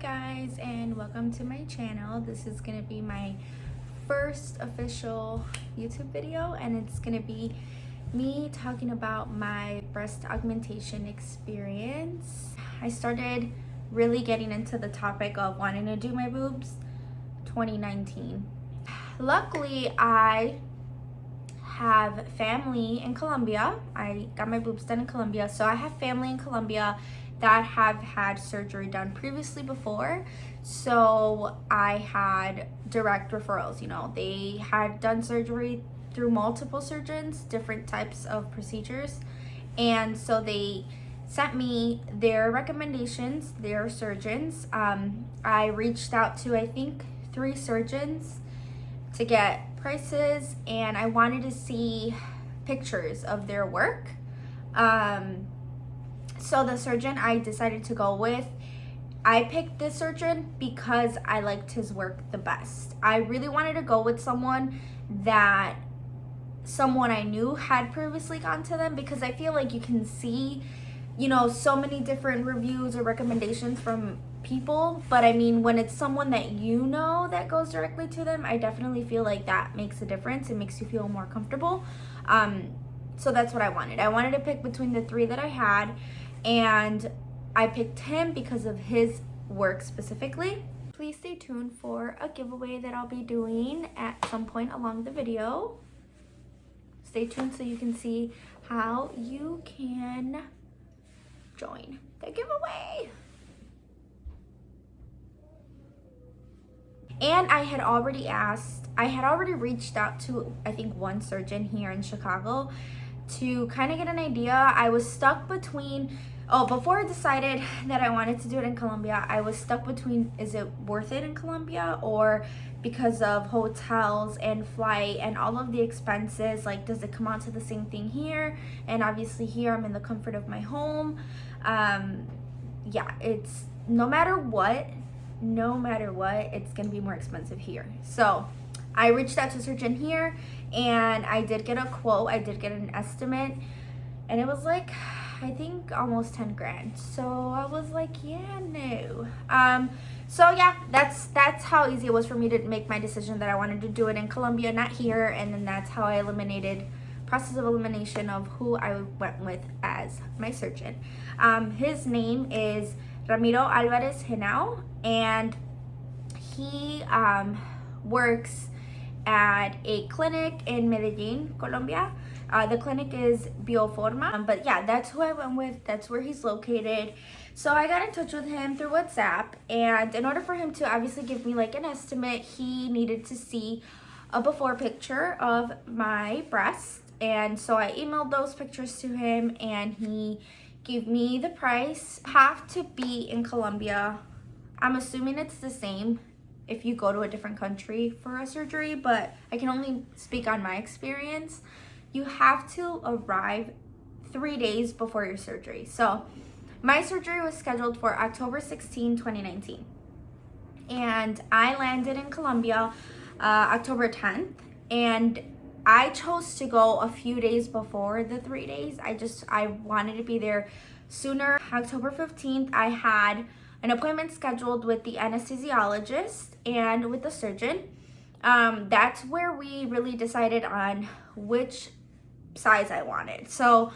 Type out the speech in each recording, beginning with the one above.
guys, and welcome to my channel. This is gonna be my first official YouTube video, and it's gonna be me talking about my breast augmentation experience. I started really getting into the topic of wanting to do my boobs 2019. Luckily, I have family in Colombia. I got my boobs done in Colombia, so I have family in Colombia that have had surgery done previously before. So I had direct referrals. They had done surgery through multiple surgeons, different types of procedures, and so they sent me their recommendations, their surgeons. I reached out to, I think, 3 surgeons to get prices, and I wanted to see pictures of their work. So the surgeon I decided to go with, I picked this surgeon because I liked his work the best. I really wanted to go with someone I knew had previously gone to them, because I feel like you can see, so many different reviews or recommendations from people. But I mean, when it's someone that that goes directly to them, I definitely feel like that makes a difference. It makes you feel more comfortable. So that's what I wanted. I wanted to pick between the 3 that I had, and I picked him because of his work specifically. Please stay tuned for a giveaway that I'll be doing at some point along the video. Stay tuned so you can see how you can join the giveaway. And I had already reached out to, I think, one surgeon here in Chicago to kind of get an idea. I was stuck between, before I decided that I wanted to do it in Colombia, I was stuck between, is it worth it in Colombia, or because of hotels and flight and all of the expenses, like, does it come out to the same thing here? And obviously here I'm in the comfort of my home. It's no matter what, it's gonna be more expensive here. So I reached out to a surgeon here, and I did get a quote. I did get an estimate, and it was like, I think almost 10 grand. So I was like, yeah, no. So yeah, that's how easy it was for me to make my decision that I wanted to do it in Colombia, not here. And then that's how I process of elimination of who I went with as my surgeon. His name is Ramiro Alvarez Henao, and he works at a clinic in Medellin, Colombia. The clinic is Bioforma, but yeah, that's who I went with. That's where he's located. So I got in touch with him through WhatsApp, and in order for him to obviously give me like an estimate, he needed to see a before picture of my breast. And so I emailed those pictures to him, and he gave me the price. Have to be in Colombia. I'm assuming it's the same if you go to a different country for a surgery, but I can only speak on my experience. You have to arrive 3 days before your surgery. So my surgery was scheduled for October 16, 2019. And I landed in Colombia October 10th. And I chose to go a few days before the 3 days. I wanted to be there sooner. October 15th, I had an appointment scheduled with the anesthesiologist and with the surgeon. That's where we really decided on which size I wanted. So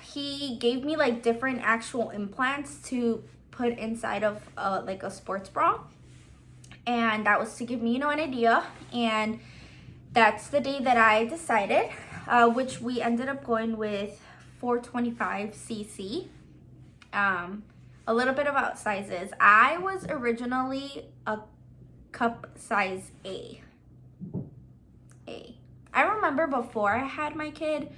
he gave me like different actual implants to put inside of like a sports bra, and that was to give me an idea. And that's the day that I decided, which we ended up going with 425 cc. A little bit about sizes. I was originally a cup size A. I remember before I had my kid,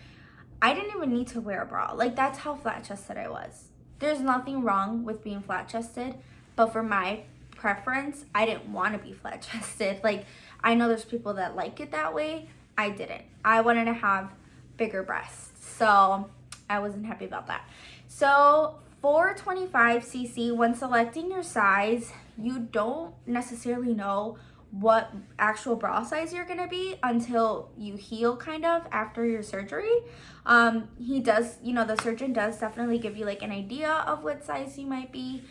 I didn't even need to wear a bra. Like, that's how flat chested I was. There's nothing wrong with being flat chested, but for my preference, I didn't want to be flat chested. Like, I know there's people that like it that way. I didn't. I wanted to have bigger breasts, so I wasn't happy about that. So 425 cc, when selecting your size, you don't necessarily know what actual bra size you're gonna be until you heal, kind of after your surgery. He does, the surgeon does definitely give you like an idea of what size you might be,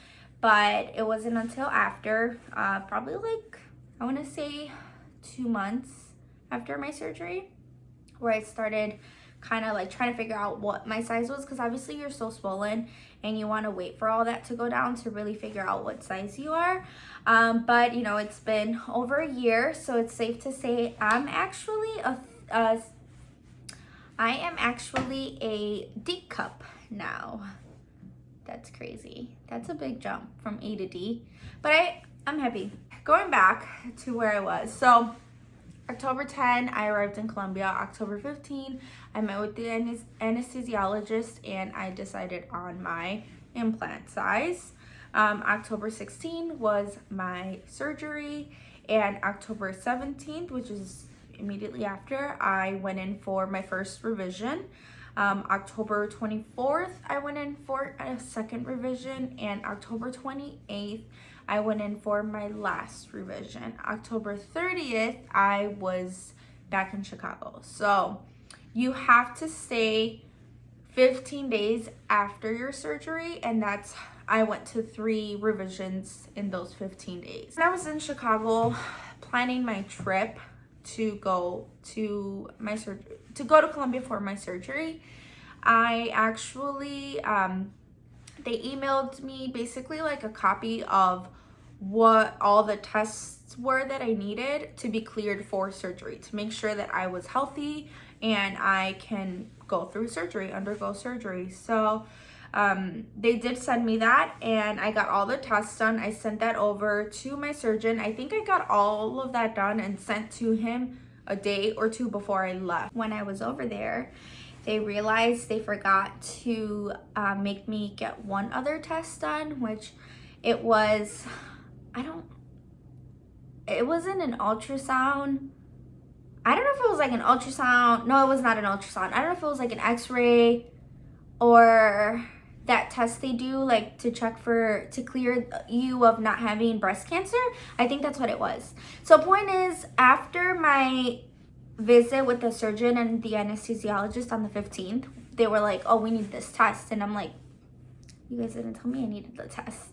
but it wasn't until after, probably like, I want to say 2 months after my surgery, where I started kind of like trying to figure out what my size was, because obviously you're so swollen and you want to wait for all that to go down to really figure out what size you are. But you know, it's been over a year, so it's safe to say I'm actually I am actually a D cup now. That's crazy. That's a big jump from A to D, but I'm happy. Going back to where I was, so October 10, I arrived in Colombia. October 15, I met with the anesthesiologist and I decided on my implant size. October 16 was my surgery, and October 17th, which is immediately after, I went in for my first revision. October 24th, I went in for a second revision, and October 28th, I went in for my last revision. October 30th, I was back in Chicago. So you have to stay 15 days after your surgery, and I went to 3 revisions in those 15 days. When I was in Chicago planning my trip to go to Colombia for my surgery, I actually they emailed me basically like a copy of what all the tests were that I needed to be cleared for surgery, to make sure that I was healthy and I can undergo surgery. So they did send me that, and I got all the tests done. I sent that over to my surgeon. I think I got all of that done and sent to him a day or 2 before I left. When I was over there, they realized they forgot to make me get one other test done, which it was, it wasn't an ultrasound. I don't know if it was like an ultrasound. No, it was not an ultrasound. I don't know if it was like an x-ray or that test they do like to check to clear you of not having breast cancer. I think that's what it was. So point is, after my visit with the surgeon and the anesthesiologist on the 15th, they were like, oh, we need this test. And I'm like, you guys didn't tell me I needed the test.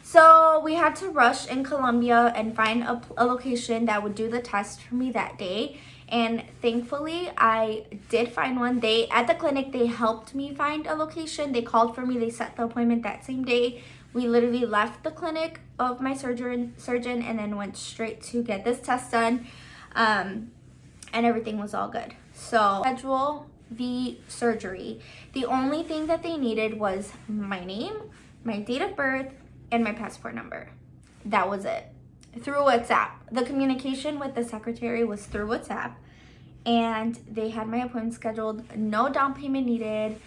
So we had to rush in Colombia and find a location that would do the test for me that day. And thankfully, I did find one. At the clinic, they helped me find a location. They called for me. They set the appointment that same day. We literally left the clinic of my surgeon and then went straight to get this test done. And everything was all good. So schedule the surgery. The only thing that they needed was my name, my date of birth, and my passport number. That was it. Through WhatsApp. The communication with the secretary was through WhatsApp, and they had my appointment scheduled. No down payment needed.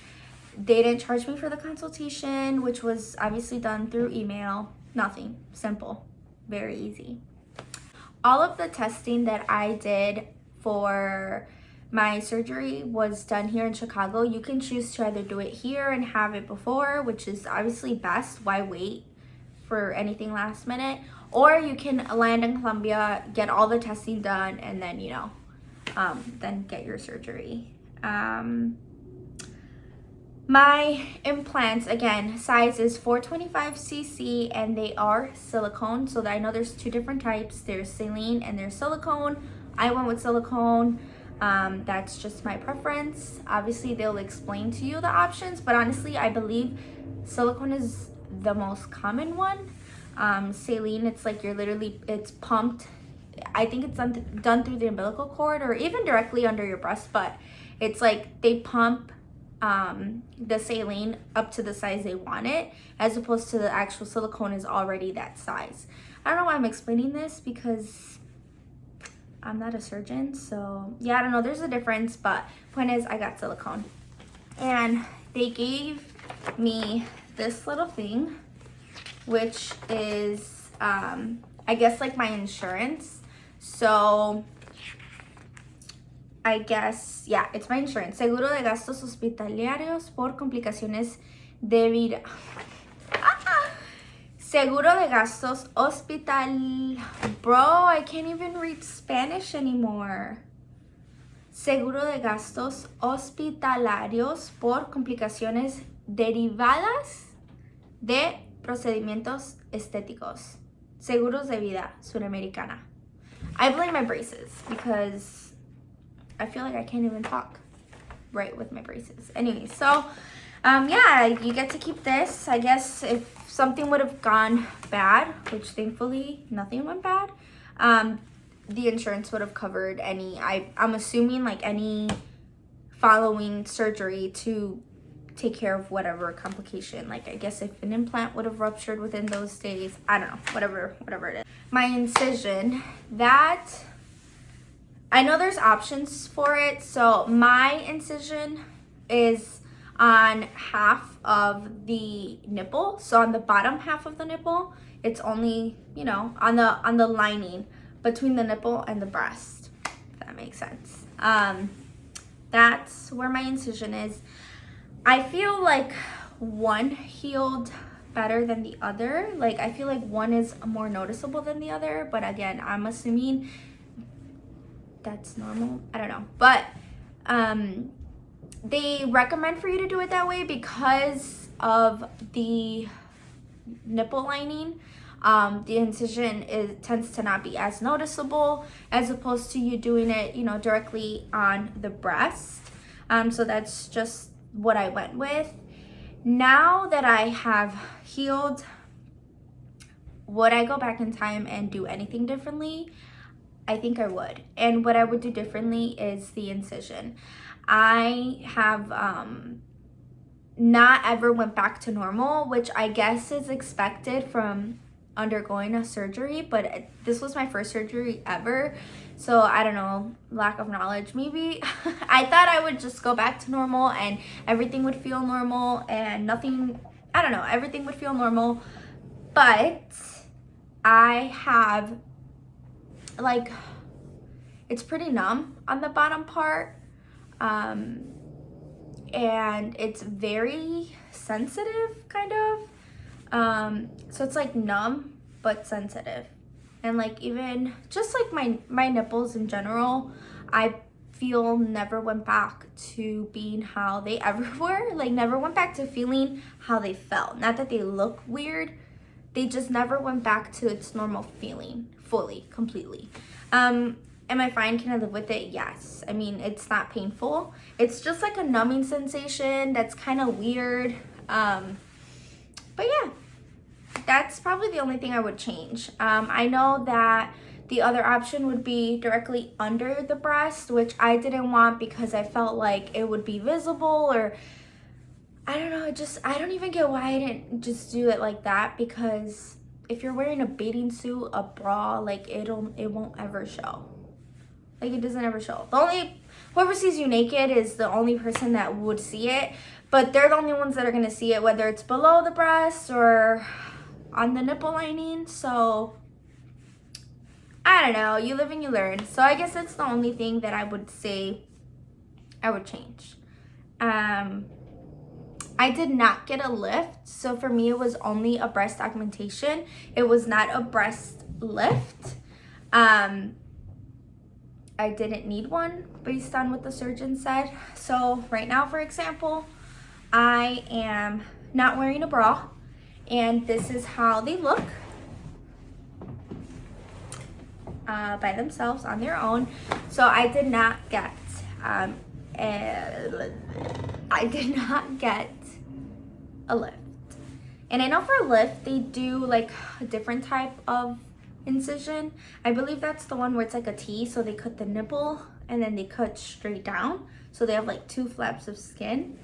They didn't charge me for the consultation, which was obviously done through email. Nothing. Simple. Very easy. All of the testing that I did for my surgery was done here in Chicago. You can choose to either do it here and have it before, which is obviously best. Why wait for anything last minute? Or you can land in Colombia, get all the testing done, and then, then get your surgery. My implants, again, size is 425cc, and they are silicone. So I know there's 2 different types. There's saline and there's silicone. I went with silicone. That's just my preference. Obviously, they'll explain to you the options, but honestly, I believe silicone is the most common one. Saline, it's like it's pumped. I think it's done through the umbilical cord or even directly under your breast, but it's like they pump the saline up to the size they want it, as opposed to the actual silicone is already that size. I don't know why I'm explaining this, because I'm not a surgeon, so yeah, I don't know, there's a difference, but point is, I got silicone. And they gave me this little thing, which is I guess like my insurance. So I guess, yeah, it's my insurance. Seguro de gastos hospitalarios por complicaciones de Seguro de gastos Bro, I can't even read Spanish anymore. Seguro de gastos hospitalarios por complicaciones derivadas de procedimientos estéticos. Seguros de vida suramericana. I blame my braces because I feel like I can't even talk right with my braces. Anyway, so yeah, you get to keep this. I guess if something would have gone bad, which thankfully nothing went bad, the insurance would have covered any, I'm assuming like any following surgery to take care of whatever complication. Like I guess if an implant would have ruptured within those days, I don't know, whatever it is. My incision, that, I know there's options for it. So my incision is on half of the nipple. So on the bottom half of the nipple, it's only, you know, on the lining between the nipple and the breast, if that makes sense. That's where my incision is. I feel like one healed better than the other. Like I feel like one is more noticeable than the other, but again, I'm assuming that's normal. I don't know, but they recommend for you to do it that way because of the nipple lining. The incision tends to not be as noticeable as opposed to you doing it, you know, directly on the breast. So that's just what I went with. Now that I have healed, would I go back in time and do anything differently? I think I would. And what I would do differently is the incision. I have not ever went back to normal, which I guess is expected from undergoing a surgery, but this was my first surgery ever, so I don't know, lack of knowledge maybe. I thought I would just go back to normal and everything would feel normal and nothing, I don't know, everything would feel normal, but I have, like, it's pretty numb on the bottom part, and it's very sensitive, kind of. So it's like numb but sensitive, and like even just like my nipples in general, I feel never went back to being how they ever were. Like never went back to feeling how they felt. Not that they look weird, they just never went back to its normal feeling fully, completely. Am I fine? Can I live with it? Yes. I mean, it's not painful. It's just like a numbing sensation that's kind of weird. But yeah, that's probably the only thing I would change. I know that the other option would be directly under the breast, which I didn't want because I felt like it would be visible, or I don't know, I don't even get why I didn't just do it like that, because if you're wearing a bathing suit, a bra, like it won't ever show. Like it doesn't ever show. Whoever sees you naked is the only person that would see it, but they're the only ones that are gonna see it, whether it's below the breast or on the nipple lining. So I don't know, you live and you learn. So I guess that's the only thing that I would say I would change. I did not get a lift, so for me it was only a breast augmentation. It was not a breast lift. I didn't need one based on what the surgeon said. So right now, for example, I am not wearing a bra, and this is how they look by themselves on their own. So I did not get a lift. And I know for a lift they do like a different type of incision. I believe that's the one where it's like a T, so they cut the nipple and then they cut straight down, so they have like two flaps of skin.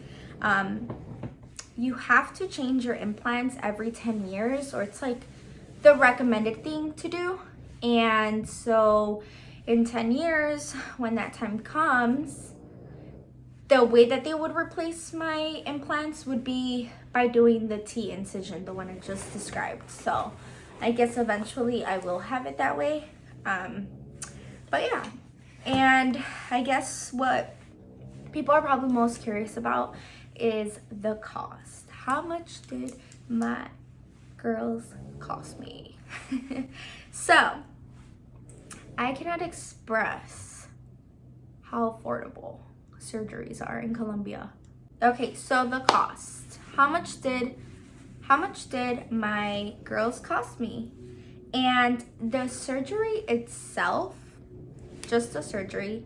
You have to change your implants every 10 years, or it's like the recommended thing to do. And so in 10 years, when that time comes, the way that they would replace my implants would be by doing the T incision, the one I just described. So I guess eventually I will have it that way. But yeah, and I guess what people are probably most curious about is the cost. How much did my girls cost me? So I cannot express how affordable surgeries are in Colombia. Okay, so the cost. How much did how much did my girls cost me? And the surgery itself, just the surgery,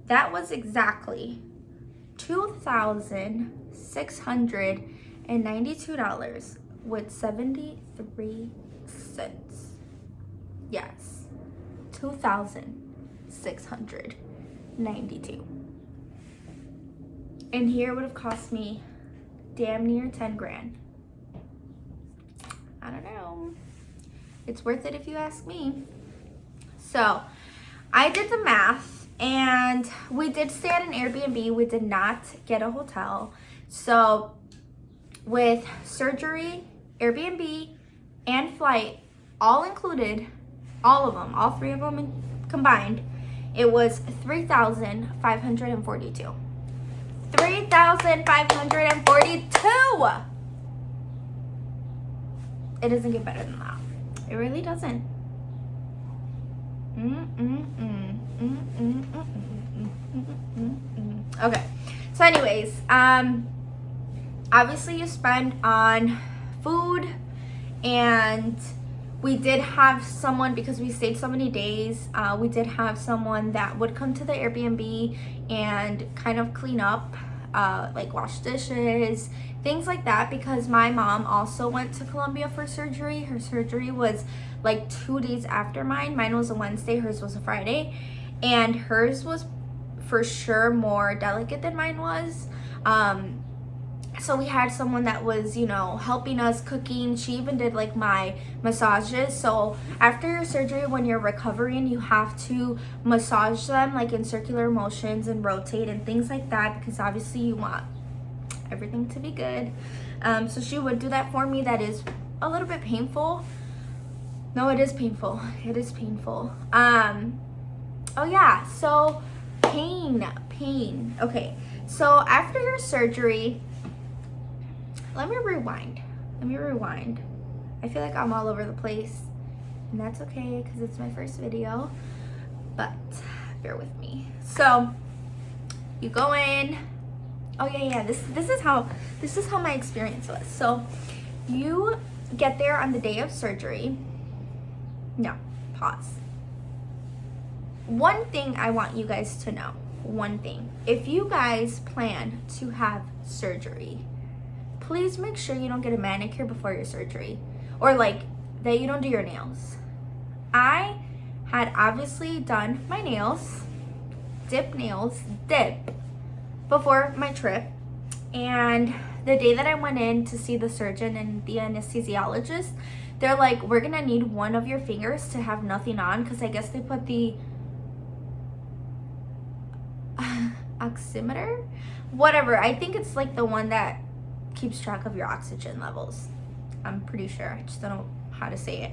that was exactly $2,692 with 73 cents. Yes, 2,692. And here would have cost me damn near 10 grand. I don't know. It's worth it if you ask me. So I did the math, and we did stay at an Airbnb. We did not get a hotel. So with surgery, Airbnb, and flight all included, all of them, all three of them combined, it was $3,542. $3,542. It doesn't get better than that. It really doesn't. Okay. So anyways, obviously you spend on food, and we did have someone, because we stayed so many days, we did have someone that would come to the Airbnb and kind of clean up, like wash dishes, things like that, because my mom also went to Colombia for surgery. Her surgery was like 2 days after mine. Mine was a Wednesday, hers was a Friday, and hers was for sure more delicate than mine was. So we had someone that was, you know, helping us, cooking. She even did like my massages. So after your surgery, when you're recovering, you have to massage them like in circular motions and rotate and things like that, because obviously you want everything to be good. So she would do that for me. That is a little bit painful. No, it is painful. It is painful. Oh yeah, so pain. Okay, so after your surgery, let me rewind. I feel like I'm all over the place, and that's okay because it's my first video, but bear with me. So you go in. Oh yeah, this is how my experience was. So you get there on the day of surgery. No, pause. One thing I want you guys to know, one thing. If you guys plan to have surgery, please make sure you don't get a manicure before your surgery, or like that you don't do your nails. I had obviously done my nails, dip, before my trip, and the day that I went in to see the surgeon and the anesthesiologist, they're like, we're gonna need one of your fingers to have nothing on, because I guess they put the oximeter, whatever. I think it's like the one that keeps track of your oxygen levels. I'm pretty sure. I just don't know how to say it.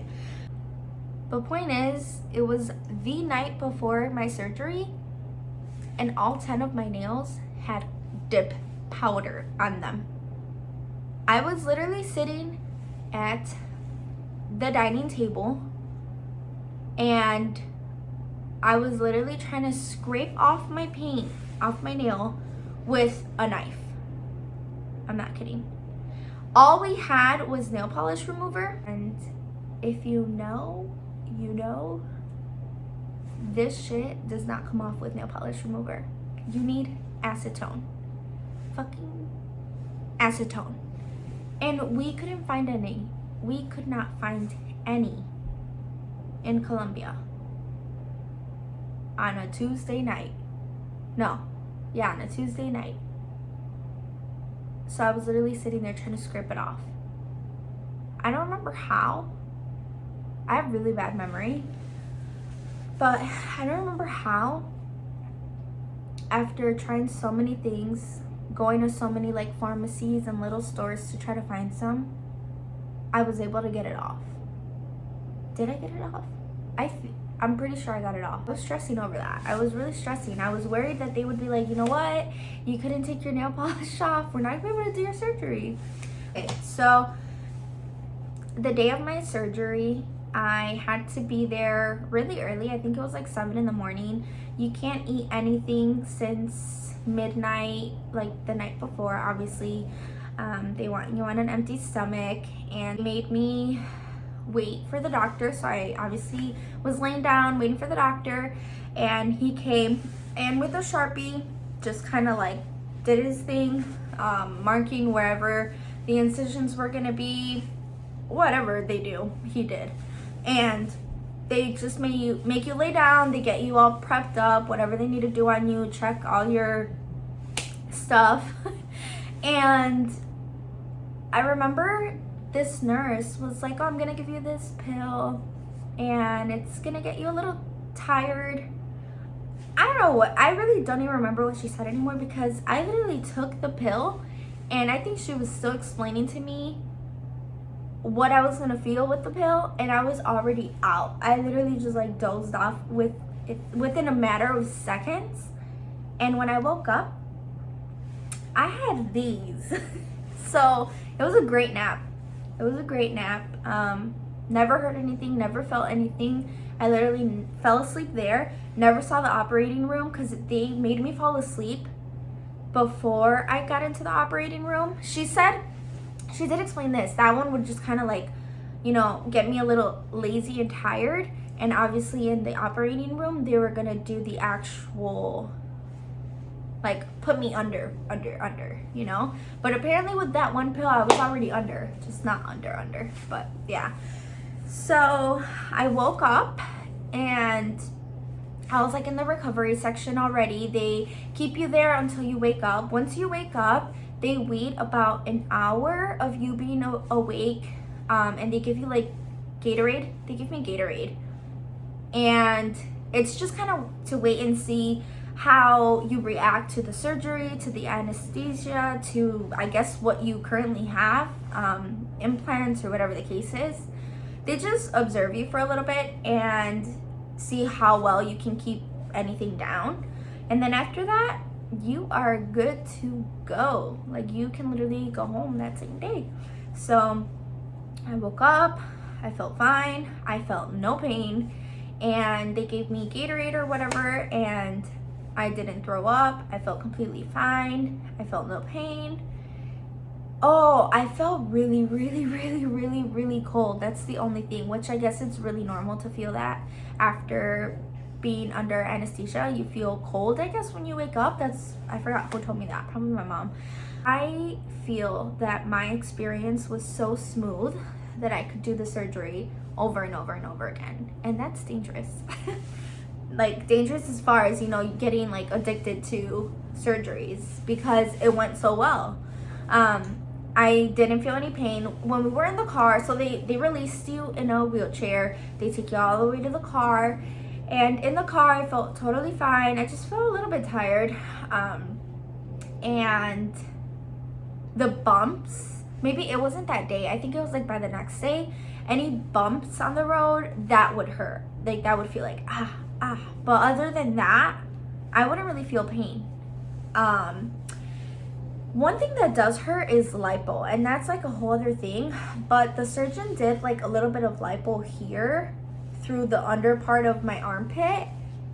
The point is, it was the night before my surgery, and all 10 of my nails had dip powder on them. I was literally sitting at the dining table, and I was literally trying to scrape off my paint off my nail with a knife. I'm not kidding. All we had was nail polish remover, and if you know, you know, this shit does not come off with nail polish remover. You need acetone. Fucking acetone. And we couldn't find any. We could not find any in Colombia on a Tuesday night. On a Tuesday night. So I was literally sitting there trying to scrape it off. I don't remember how. I have really bad memory. But I don't remember how, after trying so many things, going to so many like pharmacies and little stores to try to find some, I was able to get it off. Did I get it off? I'm pretty sure I got it off. I was stressing over that. I was really stressing. I was worried that they would be like, you know what? You couldn't take your nail polish off. We're not going to be able to do your surgery. Okay, so the day of my surgery, I had to be there really early. I think it was like 7 in the morning. You can't eat anything since midnight, like the night before, obviously. They want you on an empty stomach, and made me wait for the doctor. So I obviously was laying down waiting for the doctor, and he came and with a Sharpie just kind of like did his thing, marking wherever the incisions were gonna be, whatever they do, he did. And they just make you lay down, they get you all prepped up, whatever they need to do on you, check all your stuff. And I remember this nurse was like, oh, I'm gonna give you this pill and it's gonna get you a little tired. I don't know what, I really don't even remember what she said anymore, because I literally took the pill and I think she was still explaining to me what I was gonna feel with the pill, and I was already out. I literally just like dozed off within a matter of seconds. And when I woke up, I had these. So it was a great nap. It was a great nap. Never heard anything, never felt anything. I literally fell asleep there. Never saw the operating room because they made me fall asleep before I got into the operating room. She said, she did explain this. That one would just kind of like, you know, get me a little lazy and tired. And obviously in the operating room, they were going to do the actual, like, put me under, you know? But apparently with that one pill, I was already under, just not under. But yeah. So I woke up and I was like in the recovery section already. They keep you there until you wake up. Once you wake up, they wait about an hour of you being awake, and they give you like Gatorade. They give me Gatorade. And it's just kind of to wait and see how you react to the surgery, to the anesthesia, to I guess what you currently have, implants or whatever the case is. They just observe you for a little bit and see how well you can keep anything down. And then after that, you are good to go. Like, you can literally go home that same day. So I woke up, I felt fine, I felt no pain, and they gave me Gatorade or whatever, and I didn't throw up. I felt completely fine. I felt no pain. Oh, I felt really cold. That's the only thing, which I guess it's really normal to feel that after being under anesthesia. You feel cold, I guess, when you wake up. I forgot who told me that, probably my mom. I feel that my experience was so smooth that I could do the surgery over and over again, and that's dangerous. Like, dangerous as far as, you know, getting like addicted to surgeries, because it went so well. I didn't feel any pain when we were in the car. So they released you in a wheelchair, they take you all the way to the car, and in the car I felt totally fine. I just felt a little bit tired, and the bumps, maybe it wasn't that day, I think it was like by the next day, any bumps on the road, that would hurt. Like, that would feel like but other than that, I wouldn't really feel pain. One thing that does hurt is lipo, and that's like a whole other thing, but the surgeon did like a little bit of lipo here through the under part of my armpit.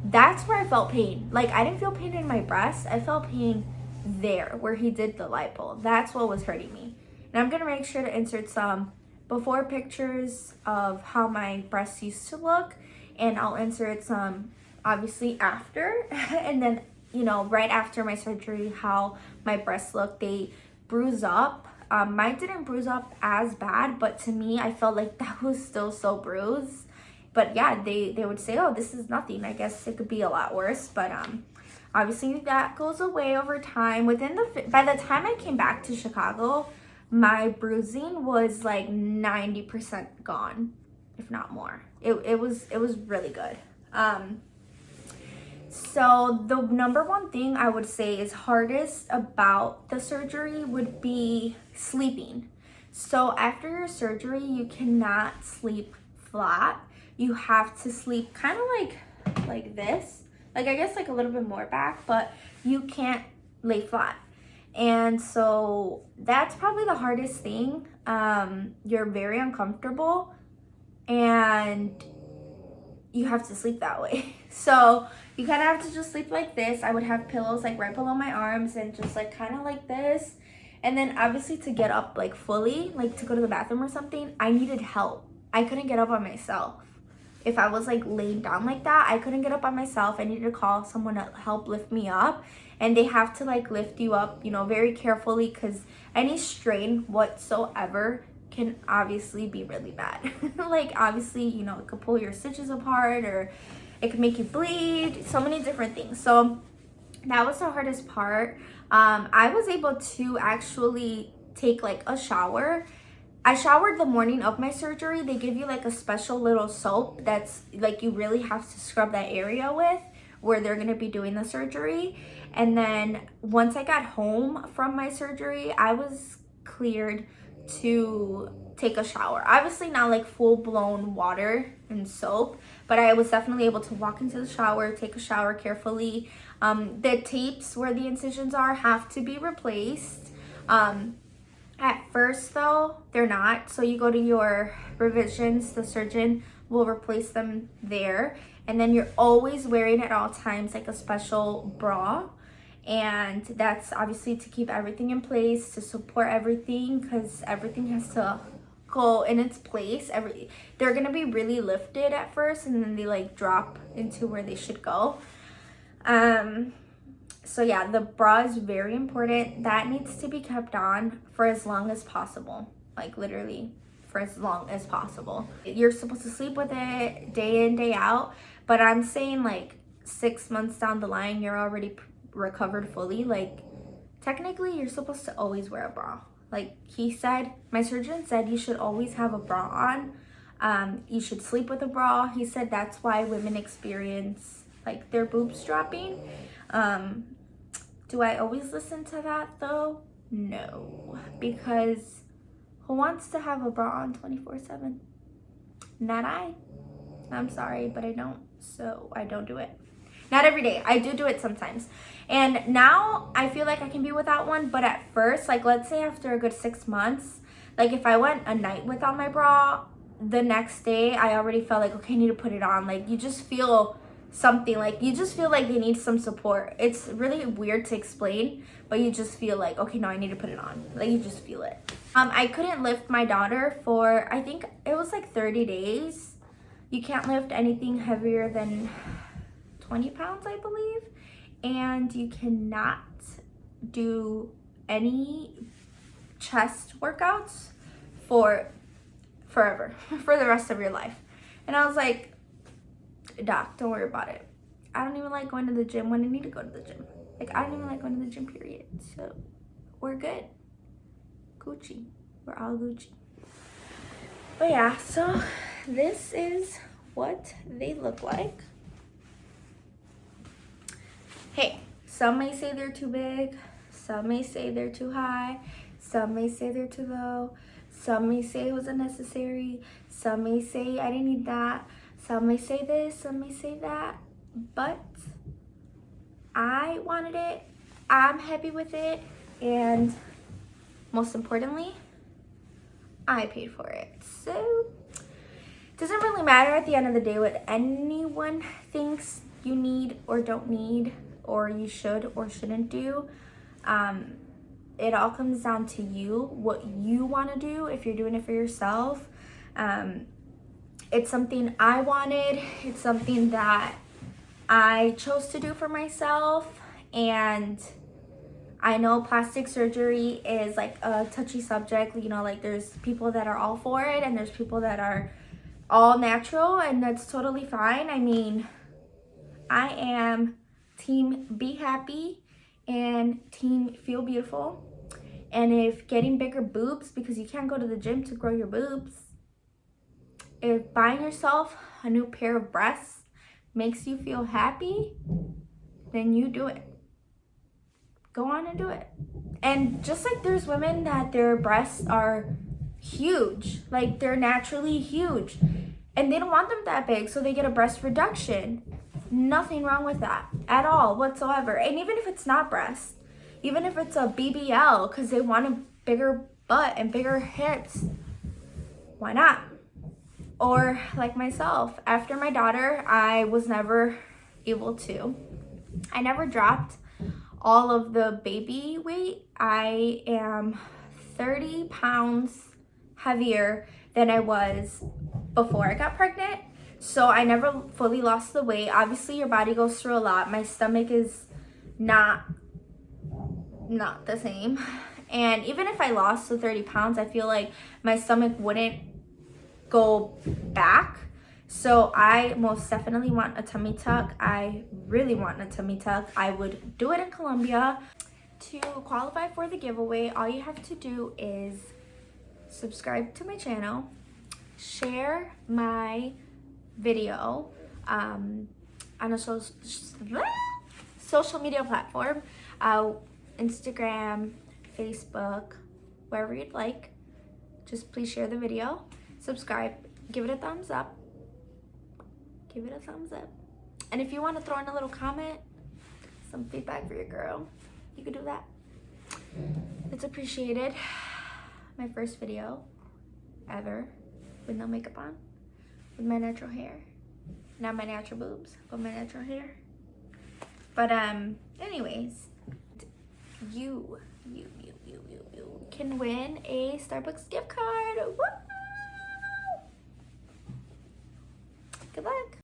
That's where I felt pain. Like, I didn't feel pain in my breast, I felt pain there where he did the lipo. That's what was hurting me. And I'm gonna make sure to insert some before pictures of how my breasts used to look, and I'll insert some obviously after, and then, you know, right after my surgery, how my breasts look. They bruise up. Mine didn't bruise up as bad, but to me, I felt like that was still so bruised. But yeah, they would say, oh, this is nothing. I guess it could be a lot worse, but obviously that goes away over time. By the time I came back to Chicago, my bruising was like 90% gone, if not more. It was really good. So the number one thing I would say is hardest about the surgery would be sleeping. So after your surgery, you cannot sleep flat. You have to sleep kind of like this. Like, I guess like a little bit more back, but you can't lay flat. And so that's probably the hardest thing. You're very uncomfortable and you have to sleep that way. So you kind of have to just sleep like this. I would have pillows like right below my arms and just like kind of like this. And then obviously to get up like fully, like to go to the bathroom or something, I needed help. I couldn't get up by myself. If I was like laying down like that, I couldn't get up by myself. I needed to call someone to help lift me up. And they have to like lift you up, you know, very carefully, because any strain whatsoever can obviously be really bad. Like obviously, you know, it could pull your stitches apart, or it could make you bleed, so many different things. So that was the hardest part. I was able to actually take like a shower. I showered the morning of my surgery. They give you like a special little soap that's like you really have to scrub that area with, where they're gonna be doing the surgery. And then once I got home from my surgery, I was cleared to take a shower. Obviously not like full-blown water and soap, but I was definitely able to walk into the shower, take a shower carefully. The tapes where the incisions are have to be replaced. At first though, they're not. So you go to your revisions, the surgeon will replace them there. And then you're always wearing at all times like a special bra. And that's obviously to keep everything in place, to support everything, because everything has to go in its place. They're gonna be really lifted at first, and then they like drop into where they should go. So yeah, the bra is very important. That needs to be kept on for as long as possible, like literally for as long as possible. You're supposed to sleep with it day in, day out, but I'm saying like 6 months down the line, you're already recovered fully. Like technically you're supposed to always wear a bra. Like he said, my surgeon said, you should always have a bra on. You should sleep with a bra. He said that's why women experience like their boobs dropping. Do I always listen to that though? No, because who wants to have a bra on 24/7? Not I. I'm sorry, but I don't. So I don't do it. Not every day. I do it sometimes. And now I feel like I can be without one, but at first, like let's say after a good 6 months, like if I went a night without my bra, the next day I already felt like, okay, I need to put it on. Like you just feel something, like you just feel like they need some support. It's really weird to explain, but you just feel like, okay, no, I need to put it on. Like you just feel it. I couldn't lift my daughter for, I think it was like 30 days. You can't lift anything heavier than 20 pounds, I believe. And you cannot do any chest workouts for forever, for the rest of your life. And I was like, Doc, don't worry about it. I don't even like going to the gym when I need to go to the gym. Like, I don't even like going to the gym, period. So, we're good. Gucci. We're all Gucci. But yeah, so this is what they look like. Hey, some may say they're too big. Some may say they're too high. Some may say they're too low. Some may say it was unnecessary. Some may say I didn't need that. Some may say this, some may say that, but I wanted it, I'm happy with it, and most importantly, I paid for it. So, it doesn't really matter at the end of the day what anyone thinks you need or don't need, or you should or shouldn't do. It all comes down to you, what you want to do if you're doing it for yourself. It's something I wanted. It's something that I chose to do for myself. And I know plastic surgery is like a touchy subject. You know, like there's people that are all for it and there's people that are all natural, and that's totally fine. I mean, I am team be happy and team feel beautiful. And if getting bigger boobs, because you can't go to the gym to grow your boobs, if buying yourself a new pair of breasts makes you feel happy, then you do it. Go on and do it. And just like there's women that their breasts are huge, like they're naturally huge, and they don't want them that big, so they get a breast reduction. Nothing wrong with that at all whatsoever. And even if it's not breast, even if it's a BBL because they want a bigger butt and bigger hips, why not? Or like myself, after my daughter, I was never able to. I never dropped all of the baby weight. I am 30 pounds heavier than I was before I got pregnant. So I never fully lost the weight. Obviously, your body goes through a lot. My stomach is not the same. And even if I lost the 30 pounds, I feel like my stomach wouldn't go back. So I most definitely want a tummy tuck. I really want a tummy tuck. I would do it in Colombia. To qualify for the giveaway, all you have to do is subscribe to my channel, share my video on a social media platform, Instagram, Facebook, wherever you'd like. Just please share the video, subscribe, give it a thumbs up. Give it a thumbs up. And if you want to throw in a little comment, some feedback for your girl, you could do that. It's appreciated. My first video ever with no makeup on, with my natural hair. Not my natural boobs, but my natural hair. But anyways, you can win a Starbucks gift card.